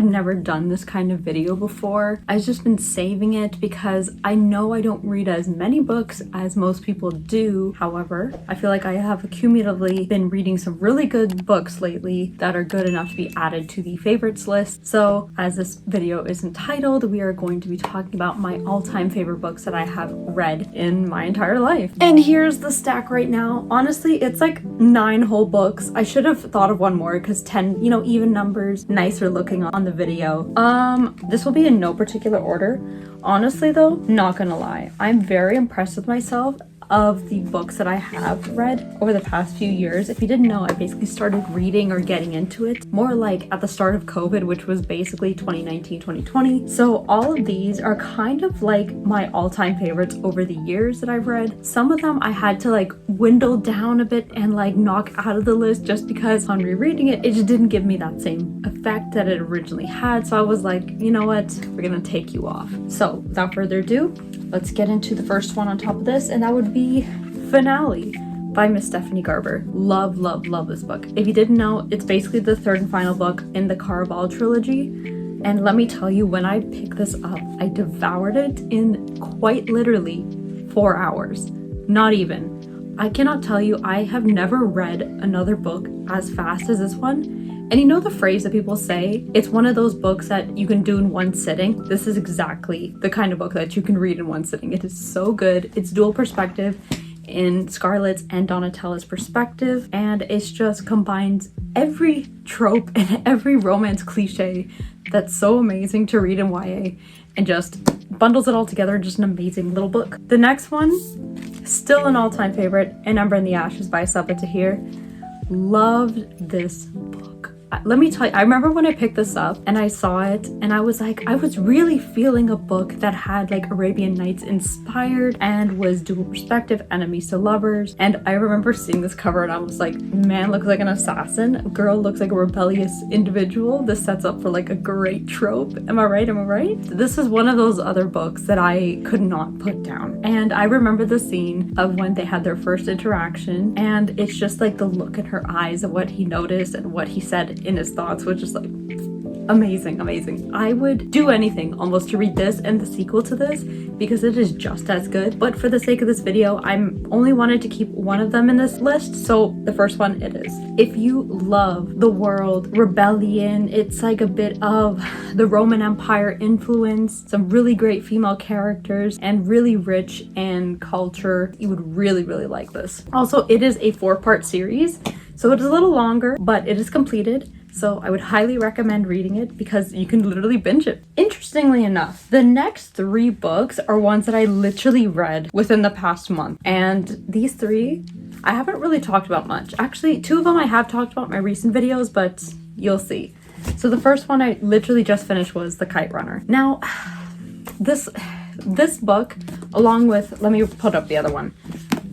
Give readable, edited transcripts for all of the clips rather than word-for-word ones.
I've never done this kind of video before. I've just been saving it because I know I don't read as many books as most people do. However, I feel like I have cumulatively been reading some really good books lately that are good enough to be added to the favorites list. So as this video is entitled, we are going to be talking about my all-time favorite books that I have read in my entire life. And here's the stack right now. Honestly, it's like 9 whole books. I should have thought of one more because 10, even numbers, nicer looking on the video. This will be in no particular order. Honestly though, not gonna lie, I'm very impressed with myself of the books that I have read over the past few years. If you didn't know, I basically started reading or getting into it more like at the start of COVID, which was basically 2019, 2020. So all of these are kind of like my all-time favorites over the years that I've read. Some of them I had to like dwindle down a bit and like knock out of the list just because on rereading it, it just didn't give me that same effect that it originally had. So I was like, you know what, we're gonna take you off. So without further ado, let's get into the first one on top of this, and that would be Finale by Miss Stephanie Garber. Love, love, love this book. If you didn't know, it's basically the third and final book in the Caraval trilogy. And let me tell you, when I picked this up, I devoured it in quite literally 4 hours. Not even. I cannot tell you, I have never read another book as fast as this one. And you know the phrase that people say, it's one of those books that you can do in one sitting? This is exactly the kind of book that you can read in one sitting. It is so good. It's dual perspective in Scarlett's and Donatella's perspective, and it just combines every trope and every romance cliche that's so amazing to read in YA and just bundles it all together in just an amazing little book. The next one, still an all-time favorite, An Ember in the Ashes by Safa Tahir. Loved this book. Let me tell you, I remember when I picked this up and I saw it and I was like, I was really feeling a book that had like Arabian Nights inspired and was dual perspective, enemies to lovers. And I remember seeing this cover and I was like, man looks like an assassin, girl looks like a rebellious individual. This sets up for like a great trope. Am I right? Am I right? This is one of those other books that I could not put down. And I remember the scene of when they had their first interaction, and it's just like the look in her eyes of what he noticed and what he said in his thoughts was just like amazing, amazing. I would do anything almost to read this and the sequel to this because it is just as good. But for the sake of this video, I'm only wanted to keep one of them in this list. So the first one it is. If you love the world, rebellion, it's like a bit of the Roman Empire influence, some really great female characters, and really rich in culture, you would really, really like this. Also, it is a 4-part series. So it is a little longer, but it is completed. So I would highly recommend reading it because you can literally binge it. Interestingly enough, the next 3 books are ones that I literally read within the past month. And these 3, I haven't really talked about much. Actually, 2 of them I have talked about in my recent videos, but you'll see. So the first one I literally just finished was The Kite Runner. Now, this book, along with, let me put up the other one,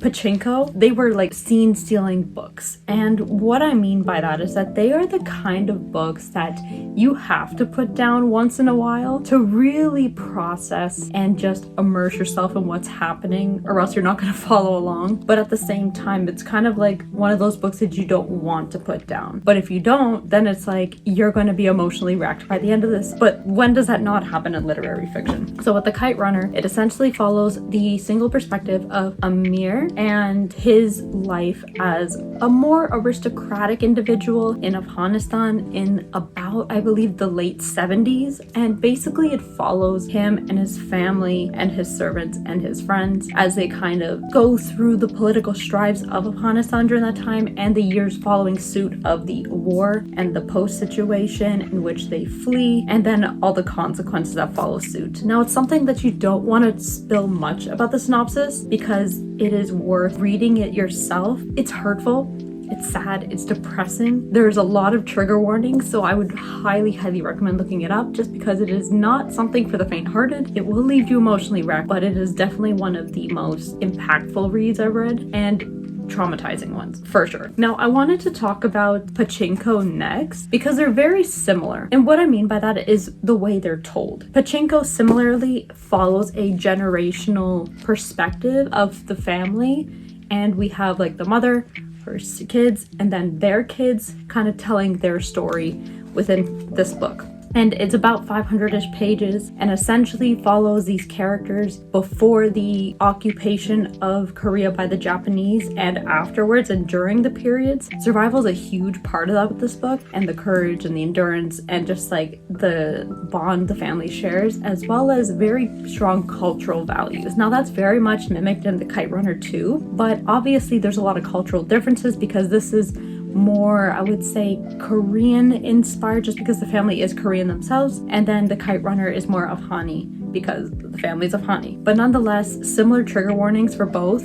Pachinko, they were like scene stealing books. And what I mean by that is that they are the kind of books that you have to put down once in a while to really process and just immerse yourself in what's happening, or else you're not going to follow along. But at the same time, it's kind of like one of those books that you don't want to put down. But if you don't, then it's like you're going to be emotionally wrecked by the end of this. But when does that not happen in literary fiction? So with The Kite Runner, it essentially follows the single perspective of Amir and his life as a more aristocratic individual in Afghanistan in about, I believe, the late 70s. And basically it follows him and his family and his servants and his friends as they kind of go through the political strives of Afghanistan during that time and the years following suit of the war and the post situation in which they flee, and then all the consequences that follow suit. Now, it's something that you don't want to spill much about the synopsis because it is worth reading it yourself. It's hurtful, it's sad, it's depressing. There's a lot of trigger warnings, so I would highly, highly recommend looking it up just because it is not something for the faint-hearted. It will leave you emotionally wrecked, but it is definitely one of the most impactful reads I've read and traumatizing ones, for sure. Now, I wanted to talk about Pachinko next because they're very similar. And what I mean by that is the way they're told. Pachinko similarly follows a generational perspective of the family, and we have like the mother, her kids, and then their kids kind of telling their story within this book. and it's about 500-ish pages and essentially follows these characters before the occupation of Korea by the Japanese and afterwards and during the periods. Survival is a huge part of that with this book, and the courage and the endurance and just like the bond the family shares, as well as very strong cultural values. Now that's very much mimicked in the Kite Runner too, but obviously there's a lot of cultural differences because this is more, I would say, Korean inspired just because the family is Korean themselves, and then the Kite Runner is more of Hani because the family's of Hani. But nonetheless, similar trigger warnings for both.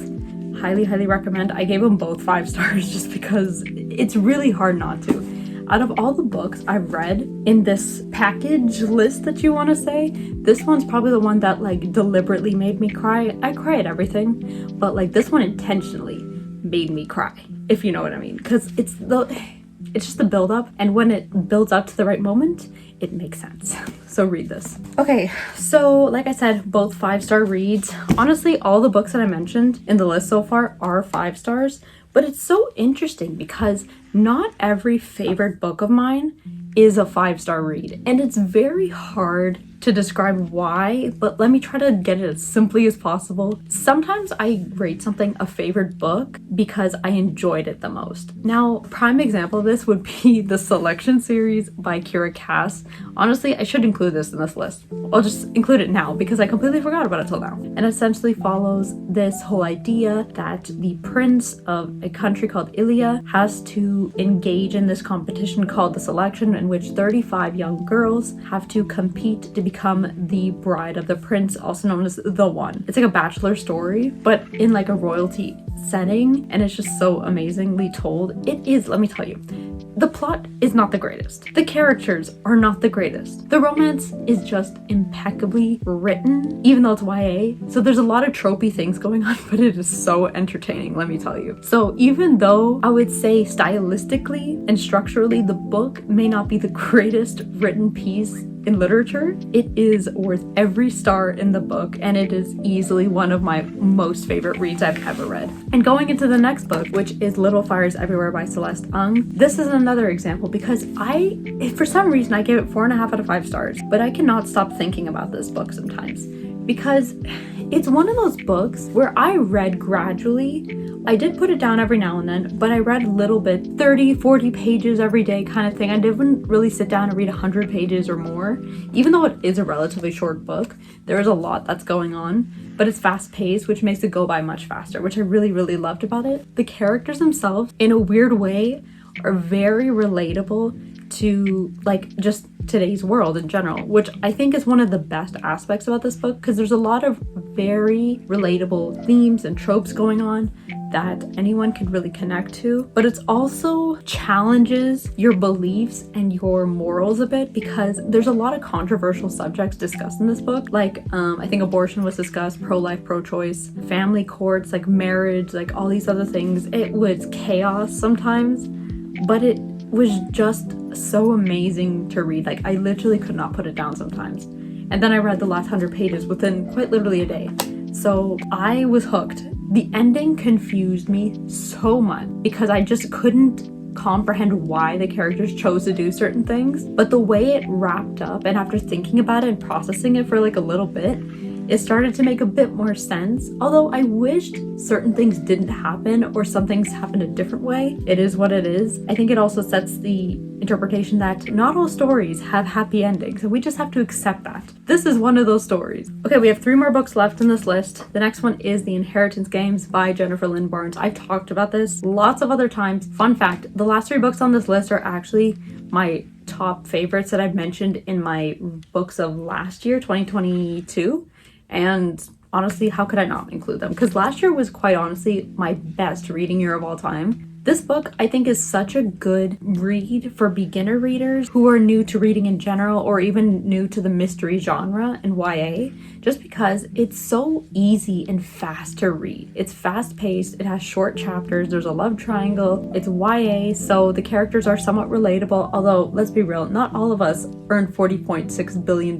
Highly recommend. I gave them both 5 stars just because it's really hard not to. Out of all the books I've read in this package list that you want to say, this one's probably the one that like deliberately made me cry. I cry at everything, but like this one intentionally made me cry, if you know what I mean, because it's just the build up, and when it builds up to the right moment, it makes sense. So read this. Okay, so like I said, both 5-star reads. Honestly, all the books that I mentioned in the list so far are 5 stars, but it's so interesting because not every favorite book of mine is a 5-star read, and it's very hard to describe why, but let me try to get it as simply as possible. Sometimes I rate something a favorite book because I enjoyed it the most. Now, prime example of this would be the Selection series by Kira Cass. Honestly, I should include this in this list. I'll just include it now because I completely forgot about it till now. And essentially follows this whole idea that the prince of a country called Ilya has to engage in this competition called the Selection, in which 35 young girls have to compete to become the bride of the prince, also known as the one. It's like a bachelor story, but in like a royalty setting, and it's just so amazingly told. It is, let me tell you, the plot is not the greatest. The characters are not the greatest. The romance is just impeccably written, even though it's YA. So there's a lot of tropey things going on, but it is so entertaining, let me tell you. So even though I would say stylistically and structurally, the book may not be the greatest written piece in literature, it is worth every star in the book, and it is easily one of my most favorite reads I've ever read. And going into the next book, which is Little Fires Everywhere by Celeste Ng, this is another example because for some reason I gave it 4.5 out of 5 stars, but I cannot stop thinking about this book sometimes because it's one of those books where I read gradually. I did put it down every now and then, but I read a little bit, 30, 40 pages every day kind of thing. I didn't really sit down and read 100 pages or more. Even though it is a relatively short book, there is a lot that's going on, but it's fast paced, which makes it go by much faster, which I really loved about it. The characters themselves, in a weird way, are very relatable to like just today's world in general, which I think is one of the best aspects about this book, because there's a lot of very relatable themes and tropes going on that anyone can really connect to, but it's also challenges your beliefs and your morals a bit, because there's a lot of controversial subjects discussed in this book, like I think abortion was discussed, pro-life, pro-choice, family courts, like marriage, like all these other things. It was chaos sometimes, but it was just so amazing to read. Like I literally could not put it down sometimes. And then I read the last 100 pages within quite literally a day. So I was hooked. The ending confused me so much because I just couldn't comprehend why the characters chose to do certain things. But the way it wrapped up, and after thinking about it and processing it for like a little bit, it started to make a bit more sense. Although I wished certain things didn't happen or some things happened a different way. It is what it is. I think it also sets the interpretation that not all stories have happy endings, and we just have to accept that. This is one of those stories. Okay, we have 3 more books left in this list. The next one is The Inheritance Games by Jennifer Lynn Barnes. I've talked about this lots of other times. Fun fact, the last 3 books on this list are actually my top favorites that I've mentioned in my books of last year, 2022. And honestly, how could I not include them? Because last year was quite honestly my best reading year of all time. This book, I think, is such a good read for beginner readers who are new to reading in general, or even new to the mystery genre and YA, just because it's so easy and fast to read. It's fast paced, it has short chapters, there's a love triangle, it's YA, so the characters are somewhat relatable, although let's be real, not all of us earn $40.6 billion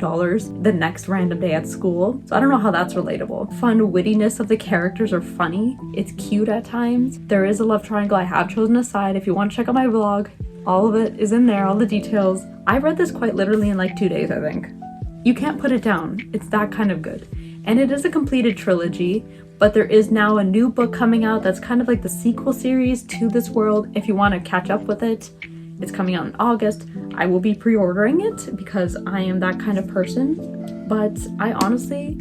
the next random day at school, so I don't know how that's relatable. Fun wittiness of the characters are funny, it's cute at times, there is a love triangle. I have chosen a side. If you want to check out my vlog, All of it is in there, all the details. I read this quite literally in like 2 days, I think. You can't put it down. It's that kind of good. And it is a completed trilogy, but there is now a new book coming out that's kind of like the sequel series to this world. If you want to catch up with it, it's coming out in August. I will be pre-ordering it because I am that kind of person. But I honestly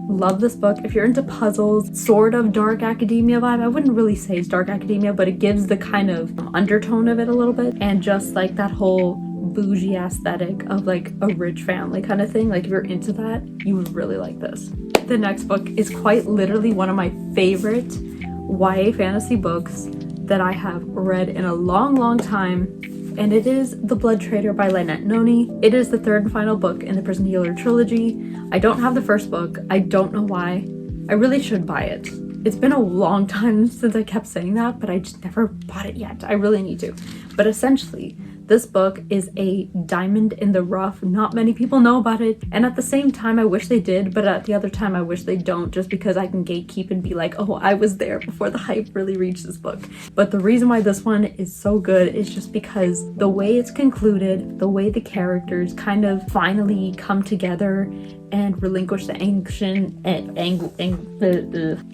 love this book. If you're into puzzles, sort of dark academia vibe, I wouldn't really say it's dark academia, but it gives the kind of undertone of it a little bit, and just like that whole bougie aesthetic of like a rich family kind of thing. Like if you're into that, you would really like this. The next book is quite literally one of my favorite YA fantasy books that I have read in a long time, and it is The Blood Trader by Lynette Noni. It is the third and final book in the Prison Healer trilogy. I don't have the first book. I don't know why. I really should buy it. It's been a long time since I kept saying that, but I just never bought it yet. I really need to. But essentially, this book is a diamond in the rough. Not many people know about it. And at the same time, I wish they did, but at the other time, I wish they don't, just because I can gatekeep and be like, oh, I was there before the hype really reached this book. But the reason why this one is so good is just because the way it's concluded, the way the characters kind of finally come together and relinquish the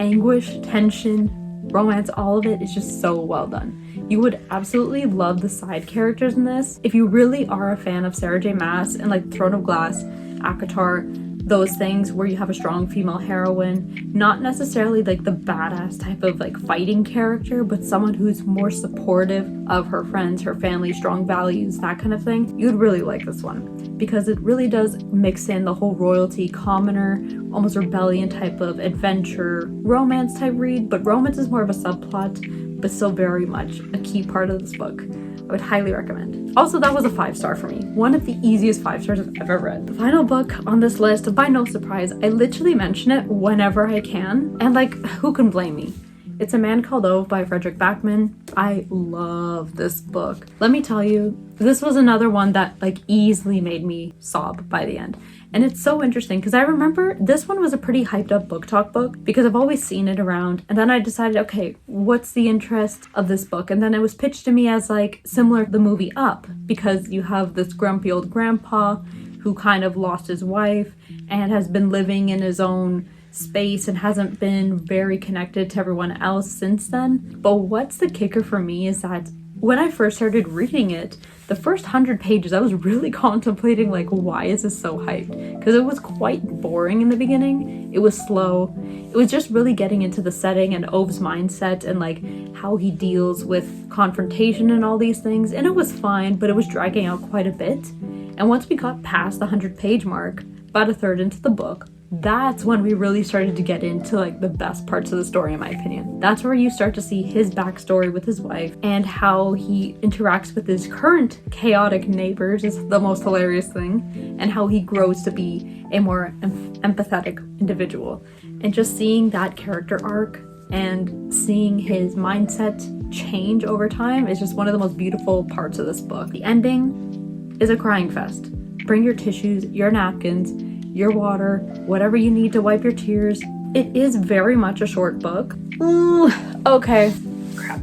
anguish, tension, romance, all of it is just so well done. You would absolutely love the side characters in this. If you really are a fan of Sarah J Maas and like Throne of Glass, ACOTAR, those things where you have a strong female heroine, not necessarily like the badass type of like fighting character, but someone who's more supportive of her friends, her family, strong values, that kind of thing, you'd really like this one because it really does mix in the whole royalty, commoner, almost rebellion type of adventure, romance type read, but romance is more of a subplot, but still very much a key part of this book. I would highly recommend. Also, that was a 5-star for me. One of the easiest 5 stars I've ever read. The final book on this list, by no surprise, I literally mention it whenever I can, and like, who can blame me? It's A Man Called Ove by Frederick Backman. I love this book. Let me tell you, this was another one that like easily made me sob by the end. And it's so interesting because I remember this one was a pretty hyped up book talk book because I've always seen it around. And then I decided, okay, what's the interest of this book? And then it was pitched to me as like similar to the movie Up, because you have this grumpy old grandpa who kind of lost his wife and has been living in his own space and hasn't been very connected to everyone else since then. But what's the kicker for me is that when I first started reading it, the first 100 pages, I was really contemplating like, why is this so hyped? Because it was quite boring in the beginning. It was slow. It was just really getting into the setting and Ove's mindset and like how he deals with confrontation and all these things. And it was fine, but it was dragging out quite a bit. And once we got past the 100-page mark, about a third into the book, that's when we really started to get into like the best parts of the story, in my opinion. That's where you start to see his backstory with his wife and how he interacts with his current chaotic neighbors is the most hilarious thing, and how he grows to be a more empathetic individual. And just seeing that character arc and seeing his mindset change over time is just one of the most beautiful parts of this book. The ending is a crying fest. Bring your tissues, your napkins, your water, whatever you need to wipe your tears. It is very much a short book. Ooh, okay, crap.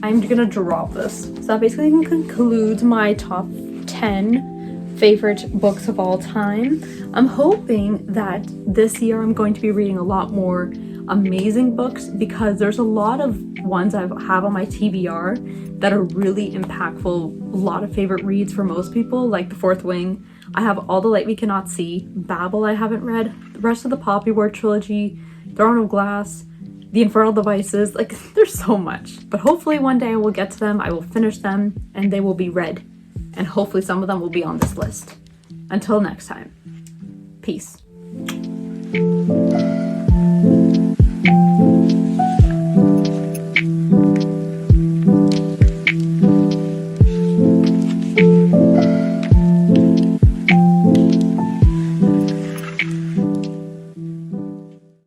I'm gonna drop this. So that basically concludes my top 10 favorite books of all time. I'm hoping that this year I'm going to be reading a lot more amazing books because there's a lot of ones I have on my TBR that are really impactful, a lot of favorite reads for most people, like The Fourth Wing. I have All the Light We Cannot See, Babel I haven't read, the rest of the Poppy War trilogy, Throne of Glass, The Infernal Devices, like there's so much. But hopefully one day I will get to them, I will finish them, and they will be read. And hopefully some of them will be on this list. Until next time, peace.